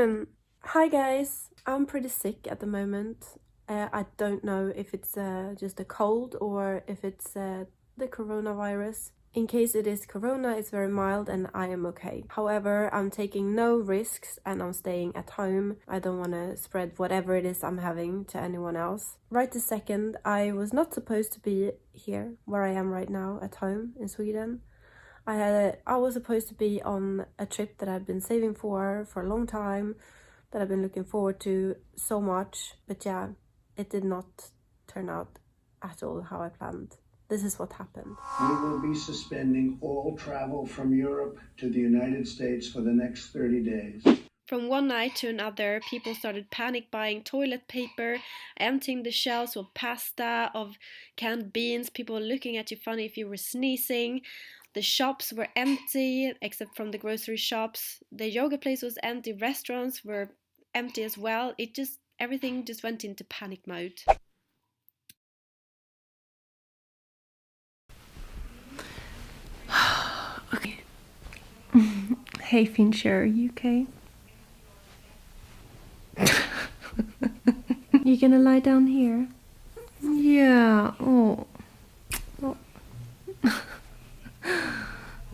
Hi guys, I'm pretty sick at the moment. I don't know if it's just a cold or if it's the coronavirus. In case it is corona, it's very mild and I am okay. However, I'm taking no risks and I'm staying at home. I don't want to spread whatever it is I'm having to anyone else. Right this second, I was not supposed to be here where I am right now at home in Sweden. I was supposed to be on a trip that I've been saving for a long time, that I've been looking forward to so much, but yeah, it did not turn out at all how I planned. This is what happened. We will be suspending all travel from Europe to the United States for the next 30 days. From one night to another, people started panic buying toilet paper, emptying the shelves of pasta, of canned beans. People were looking at you funny if you were sneezing. The shops were empty, except from the grocery shops. The yoga place was empty. Restaurants were empty as well. Everything just went into panic mode. Okay. Hey Fincher, you okay? You gonna lie down here? Yeah. Oh.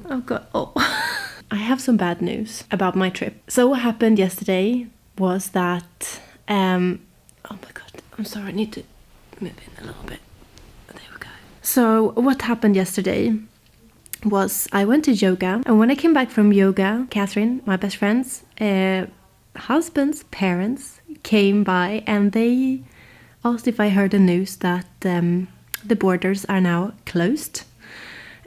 Oh god. Oh. I have some bad news about my trip. So what happened yesterday was that oh my god, I'm sorry, I need to move in a little bit. There we go. So what happened yesterday was I went to yoga, and when I came back from yoga, Catherine, my best friend's husband's parents came by and they asked if I heard the news that the borders are now closed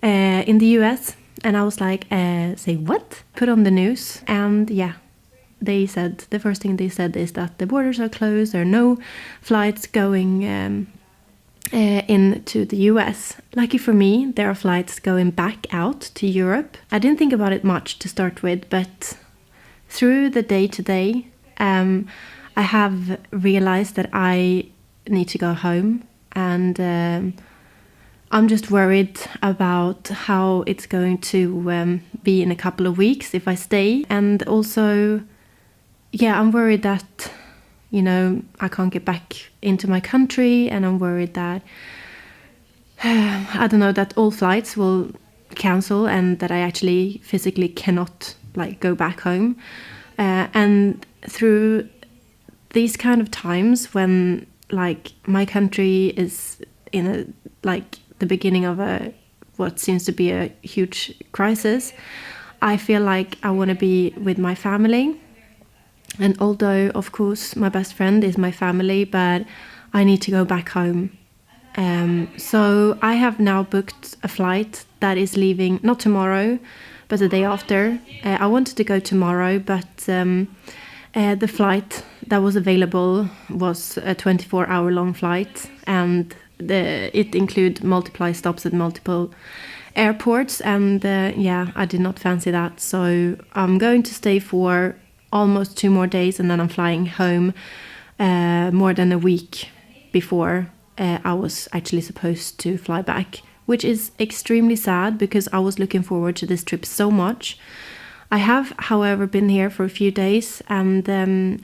in the U.S. And I was like, say what? Put on the news, and yeah, they said, the first thing they said is that the borders are closed, there are no flights going into the US. Lucky for me, there are flights going back out to Europe. I didn't think about it much to start with, but through the day today, I have realized that I need to go home, and I'm just worried about how it's going to be in a couple of weeks if I stay. And also, yeah, I'm worried that, you know, I can't get back into my country, and I'm worried that, I don't know, that all flights will cancel and that I actually physically cannot, like, go back home. And through these kind of times when, like, my country is in a, like, the beginning of what seems to be a huge crisis, I feel like I want to be with my family. And although, of course, my best friend is my family, but I need to go back home. So I have now booked a flight that is leaving, not tomorrow, but the day after. I wanted to go tomorrow, but the flight that was available was a 24-hour long flight, and it includes multiple stops at multiple airports, and yeah, I did not fancy that. So I'm going to stay for almost 2 more days, and then I'm flying home more than a week before I was actually supposed to fly back, which is extremely sad because I was looking forward to this trip so much. I have, however, been here for a few days and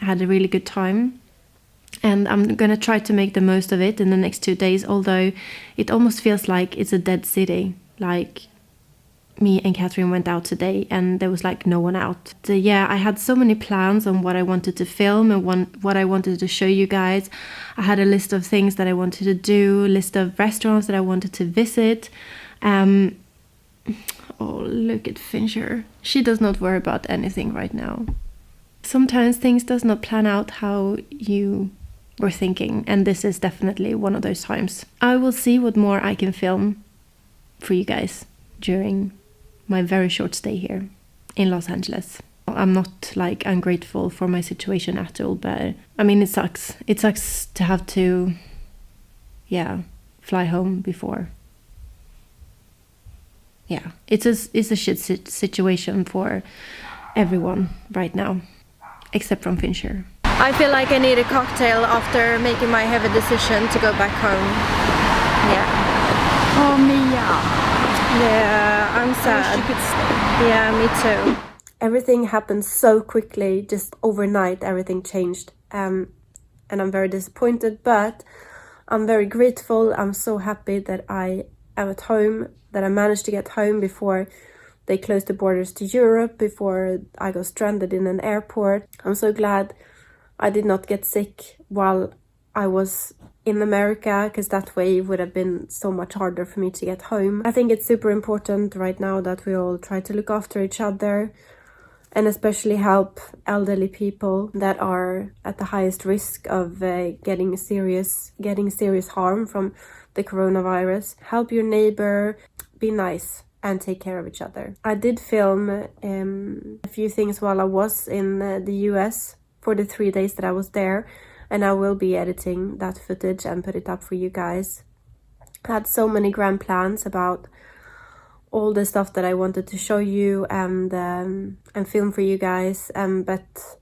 had a really good time. And I'm going to try to make the most of it in the next 2 days, although it almost feels like it's a dead city. Like, me and Catherine went out today and there was like no one out. So yeah, I had so many plans on what I wanted to film and what I wanted to show you guys. I had a list of things that I wanted to do, a list of restaurants that I wanted to visit. Oh, look at Fincher. She does not worry about anything right now. Sometimes things does not plan out how you were thinking, and this is definitely one of those times. I will see what more I can film for you guys during my very short stay here in Los Angeles. I'm not like ungrateful for my situation at all, but I mean, it sucks. It sucks to have to, yeah, fly home before. Yeah, it's a shit situation for everyone right now, except from Fincher. I feel like I need a cocktail after making my heavy decision to go back home. Yeah. Oh, Mia. Yeah, I'm sad. I wish you could stay. Yeah, me too. everything happened so quickly, just overnight everything changed. And I'm very disappointed, but I'm very grateful. I'm so happy that I am at home, that I managed to get home before they closed the borders to Europe, before I got stranded in an airport. I'm so glad I did not get sick while I was in America, because that way it would have been so much harder for me to get home. I think it's super important right now that we all try to look after each other, and especially help elderly people that are at the highest risk of getting serious harm from the coronavirus. Help your neighbor, be nice, and take care of each other. I did film a few things while I was in the US for the 3 days that I was there, and I will be editing that footage and put it up for you guys. I had so many grand plans about all the stuff that I wanted to show you and film for you guys, but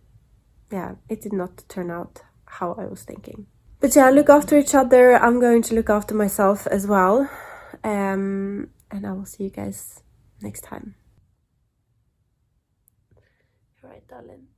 yeah, it did not turn out how I was thinking. But yeah, look after each other. I'm going to look after myself as well, and I will see you guys next time. All right, darling.